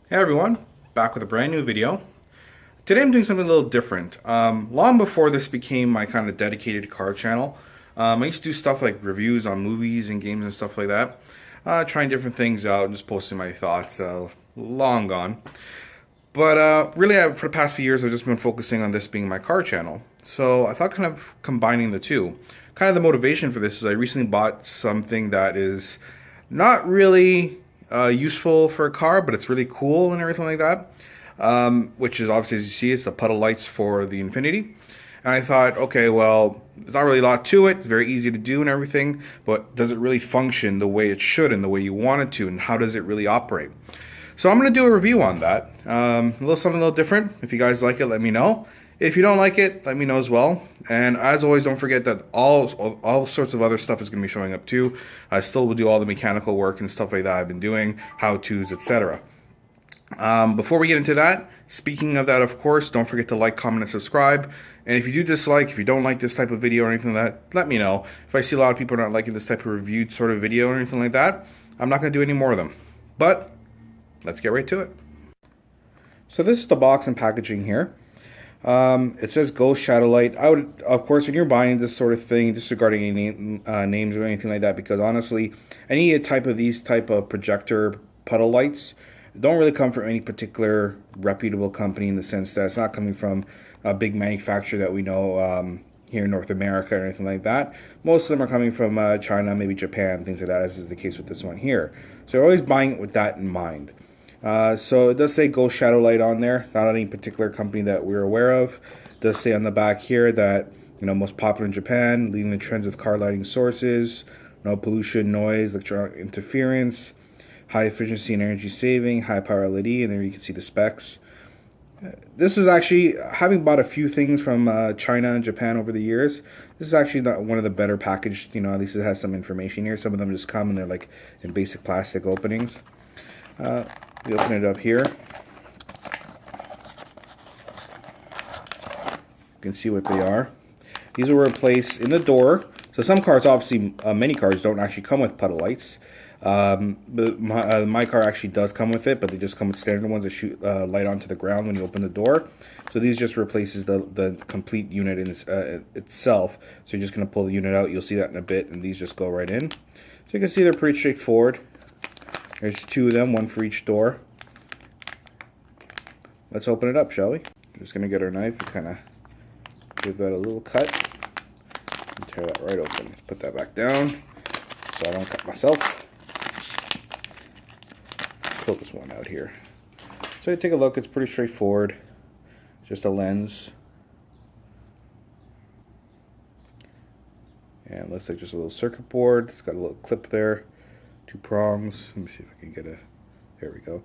Hey everyone, back with a brand new video. Today I'm doing something a little different. Long before this became my kind of dedicated car channel, I used to do stuff like reviews on movies and games and stuff like that. Trying different things out and just posting my thoughts, long gone. But really, for the past few years, I've just been focusing on this being my car channel. So I thought kind of combining the two. Kind of the motivation for this is I recently bought something that is not really useful for a car, but it's really cool and everything like that. Which is obviously, as you see, it's the puddle lights for the Infiniti. And I thought, okay, well, there's not really a lot to it. It's very easy to do and everything, but does it really function the way it should and the way you want it to, and how does it really operate? So I'm going to do a review on that. A little something a little different. If you guys like it, let me know. If you don't like it, let me know as well. And as always, don't forget that all sorts of other stuff is going to be showing up too. I still will do all the mechanical work and stuff like that I've been doing, how-tos, etc. Before we get into that, speaking of that, of course, don't forget to like, comment, and subscribe. And if you do dislike, if you don't like this type of video or anything like that, let me know. If I see a lot of people not liking this type of reviewed sort of video or anything like that, I'm not going to do any more of them. But let's get right to it. So this is the box and packaging here. It says Ghost Shadow Light. I would, of course, when you're buying this sort of thing, disregarding any names or anything like that, because honestly, any type of these type of projector puddle lights don't really come from any particular reputable company, in the sense that it's not coming from a big manufacturer that we know here in North America or anything like that. Most of them are coming from China, maybe Japan, things like that, as is the case with this one here. So you're always buying it with that in mind. So it does say Ghost Shadow Light on there, not any particular company that we're aware of. It does say on the back here that, most popular in Japan, leading the trends of car lighting sources, no pollution, noise, electronic interference, high efficiency and energy saving, high power LED, and there you can see the specs. This is actually, having bought a few things from China and Japan over the years, this is actually not one of the better packaged, at least it has some information here. Some of them just come and they're like in basic plastic openings. We open it up here. You can see what they are. These will replace in the door. So some cars, obviously, many cars don't actually come with puddle lights. But my car actually does come with it, but they just come with standard ones that shoot light onto the ground when you open the door. So these just replaces the complete unit in itself. So you're just going to pull the unit out. You'll see that in a bit, and these just go right in. So you can see they're pretty straightforward. There's two of them, one for each door. Let's open it up, shall we? I'm just going to get our knife and kind of give that a little cut and tear that right open. Put that back down so I don't cut myself. Pull this one out here. So you take a look, it's pretty straightforward. Just a lens. And it looks like just a little circuit board. It's got a little clip there. Two prongs. Let me see if I can get a... There we go.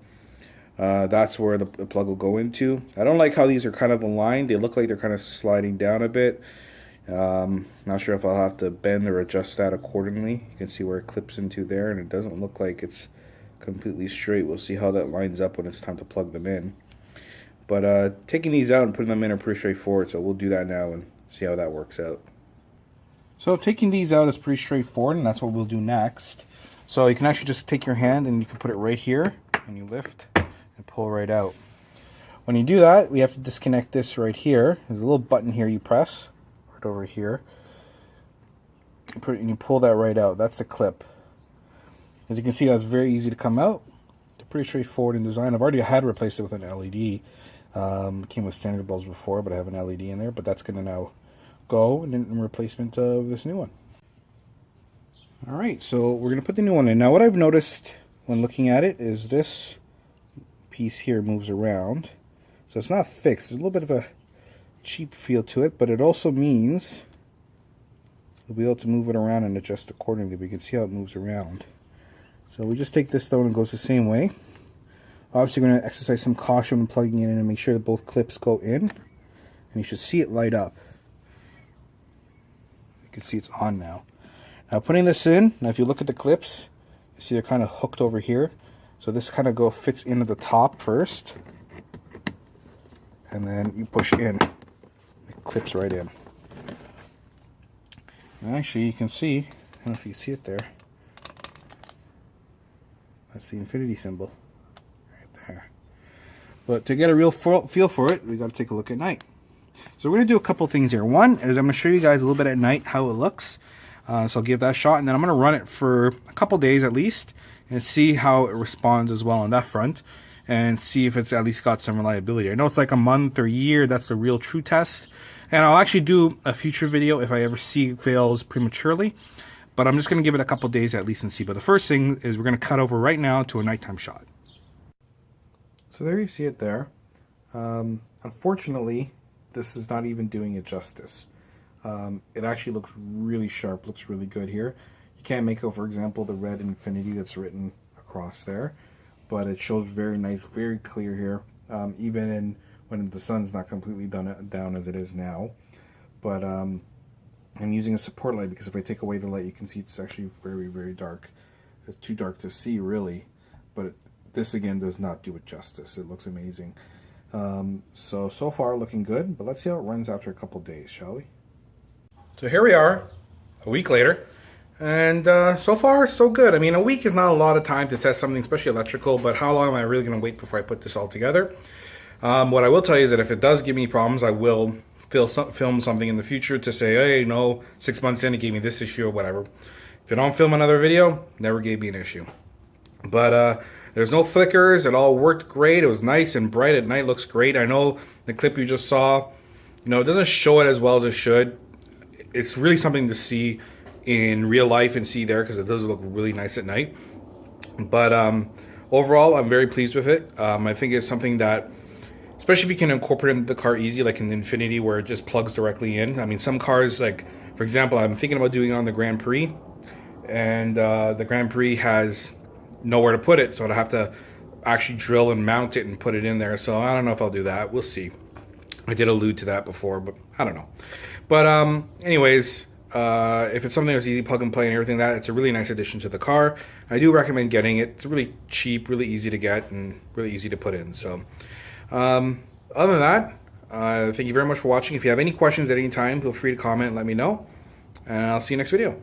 That's where the plug will go into. I don't like how these are kind of aligned. They look like they're kind of sliding down a bit. Not sure if I'll have to bend or adjust that accordingly. You can see where it clips into there, and it doesn't look like it's completely straight. We'll see how that lines up when it's time to plug them in. But taking these out and putting them in are pretty straightforward, so we'll do that now and see how that works out. So taking these out is pretty straightforward, and that's what we'll do next. So you can actually just take your hand and you can put it right here, and you lift and pull right out. When you do that, we have to disconnect this right here. There's a little button here you press, right over here. You put it, and you pull that right out. That's the clip. As you can see, that's very easy to come out. It's pretty straightforward in design. I've already had replaced it with an LED. Came with standard bulbs before, but I have an LED in there. But that's going to now go in replacement of this new one. Alright, so we're going to put the new one in. Now what I've noticed when looking at it is this piece here moves around. So it's not fixed. There's a little bit of a cheap feel to it, but it also means you'll be able to move it around and adjust accordingly. But you can see how it moves around. So we just take this though and it goes the same way. Obviously we're going to exercise some caution when plugging it in and make sure that both clips go in. And you should see it light up. You can see it's on now. Now putting this in, now if you look at the clips, you see they're kind of hooked over here. So this kind of fits into the top first. And then you push in. It clips right in. And actually you can see, I don't know if you can see it there. That's the Infiniti symbol. Right there. But to get a real feel for it, we got to take a look at night. So we're going to do a couple things here. One is I'm going to show you guys a little bit at night how it looks. So I'll give that a shot, and then I'm going to run it for a couple days at least and see how it responds as well on that front, and see if it's at least got some reliability. I know it's like a month or year, that's the real true test. And I'll actually do a future video if I ever see it fails prematurely. But I'm just going to give it a couple days at least and see. But the first thing is we're going to cut over right now to a nighttime shot. So there you see it there. Unfortunately, this is not even doing it justice. It actually looks really sharp, looks really good here. You can't make out, for example, the red Infiniti that's written across there. But it shows very nice, very clear here. Even when the sun's not completely down as it is now. But I'm using a support light because if I take away the light, you can see it's actually very, very dark. It's too dark to see, really. But this, again, does not do it justice. It looks amazing. So far, looking good. But let's see how it runs after a couple days, shall we? So here we are, a week later. And so far, so good. I mean, a week is not a lot of time to test something, especially electrical. But how long am I really going to wait before I put this all together? What I will tell you is that if it does give me problems, I will film something in the future to say, hey, no, 6 months in, it gave me this issue or whatever. If I don't film another video, never gave me an issue. But there's no flickers. It all worked great. It was nice and bright at night. Looks great. I know the clip you just saw, it doesn't show it as well as it should. It's really something to see in real life and see there because it does look really nice at night. But overall, I'm very pleased with it. I think it's something that, especially if you can incorporate it into the car easy, like in the Infiniti where it just plugs directly in. I mean, some cars, like, for example, I'm thinking about doing it on the Grand Prix, and the Grand Prix has nowhere to put it, so I'd have to actually drill and mount it and put it in there. So I don't know if I'll do that. We'll see. I did allude to that before, but I don't know. But anyways, if it's something that's easy, plug and play and everything it's a really nice addition to the car. I do recommend getting it. It's really cheap, really easy to get, and really easy to put in. So other than that, thank you very much for watching. If you have any questions at any time, feel free to comment and let me know. And I'll see you next video.